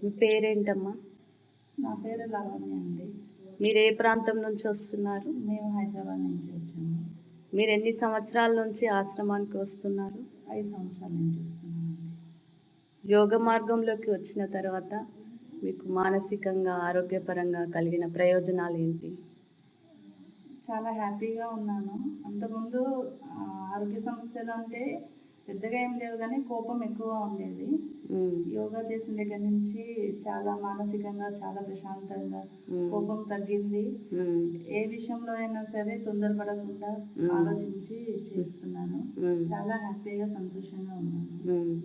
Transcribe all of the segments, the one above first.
మీ పేరేంటమ్మా? నా పేరు లావణ్య అండి. మీరు ఏ ప్రాంతం నుంచి వస్తున్నారు? మేము హైదరాబాద్ నుంచి వచ్చాము. మీరు ఎన్ని సంవత్సరాల నుంచి ఆశ్రమానికి వస్తున్నారు? 5 సంవత్సరాల నుంచి వస్తున్నామండి. యోగ మార్గంలోకి వచ్చిన తర్వాత మీకు మానసికంగా ఆరోగ్యపరంగా కలిగిన ప్రయోజనాలు ఏంటి? చాలా హ్యాపీగా ఉన్నాను. అంతకుముందు ఆరోగ్య సమస్యలు అంటే పెద్దగా ఏం లేవు, కానీ కోపం ఎక్కువ ఉండేది. యోగా చేసిన దగ్గర నుంచి చాలా మానసికంగా చాలా ప్రశాంతంగా కోపం తగ్గింది. ఏ విషయంలో అయినా సరే తొందరపడకుండా ఆలోచించి చేస్తున్నాను. చాలా హ్యాపీగా సంతోషంగా ఉన్నాను.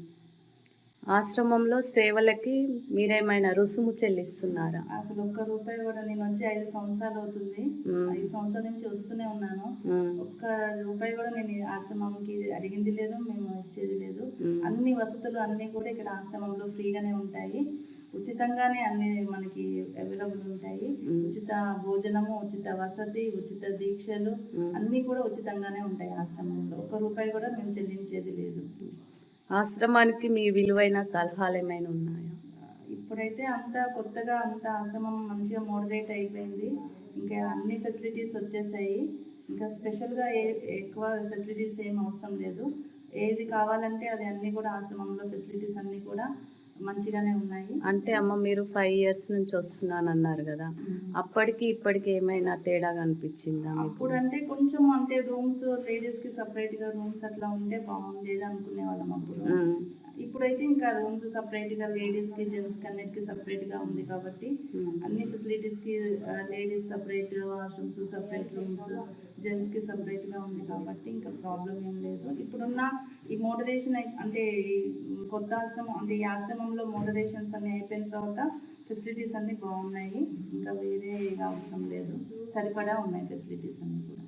ఆశ్రమంలో సేవలకి మీరేమైనా రుసుము చెల్లిస్తున్నారా? అసలు ఒక్క రూపాయి కూడా, నేను వచ్చి 5 సంవత్సరాలు అవుతుంది. 5 సంవత్సరాల నుంచి వస్తూనే ఉన్నాను. ఒక్క రూపాయి కూడా నేను ఆశ్రమంకి అడిగింది లేదు, మేము ఇచ్చేది లేదు. అన్ని వసతులు అన్నీ కూడా ఇక్కడ ఆశ్రమంలో ఫ్రీగానే ఉంటాయి. ఉచితంగానే అన్ని మనకి అవైలబుల్ ఉంటాయి. ఉచిత భోజనము, ఉచిత వసతి, ఉచిత దీక్షలు అన్నీ కూడా ఉచితంగానే ఉంటాయి ఆశ్రమంలో. ఒక్క రూపాయి కూడా మేము చెల్లించేది లేదు. ఆశ్రమానికి మీ విలువైన సలహాలు ఏమైనా ఉన్నాయా? ఇప్పుడైతే అంతా కొత్తగా ఆశ్రమం మంచిగా మోడరేట్ అయిపోయింది. ఇంకా అన్ని ఫెసిలిటీస్ వచ్చేసాయి. ఇంకా స్పెషల్గా ఎక్కువ ఫెసిలిటీస్ ఏం అవసరం లేదు. ఏది కావాలంటే అది అన్నీ కూడా ఆశ్రమంలో ఫెసిలిటీస్ అన్నీ కూడా మంచిగానే ఉన్నాయి. అంటే అమ్మ, మీరు 5 years నుంచి వస్తున్నాను అన్నారు కదా, అప్పటికి ఇప్పటికి ఏమైనా తేడా అనిపించిందా? అప్పుడు అంటే కొంచెం అంటే రూమ్స్ లేడీస్కి సపరేట్గా రూమ్స్ అట్లా ఉంటే బాగుండేది అనుకునే వాళ్ళం అప్పుడు. ఇప్పుడైతే ఇంకా రూమ్స్ సపరేట్గా లేడీస్కి జెంట్స్కి అన్నిటికీ సపరేట్గా ఉంది కాబట్టి అన్ని ఫెసిలిటీస్కి ladies separate washrooms, separate rooms, జెంట్స్కి సపరేట్గా ఉంది కాబట్టి ఇంకా ప్రాబ్లం ఏం లేదు. ఇప్పుడున్న ఈ మోడరేషన్ అంటే కొత్త ఆశ్రమం అంటే ఈ ఆశ్రమంలో మోడరేషన్స్ అన్నీ అయిపోయిన తర్వాత ఫెసిలిటీస్ అన్నీ బాగున్నాయి. ఇంకా వేరే అవసరం లేదు, సరిపడా ఉన్నాయి ఫెసిలిటీస్ అన్నీ కూడా.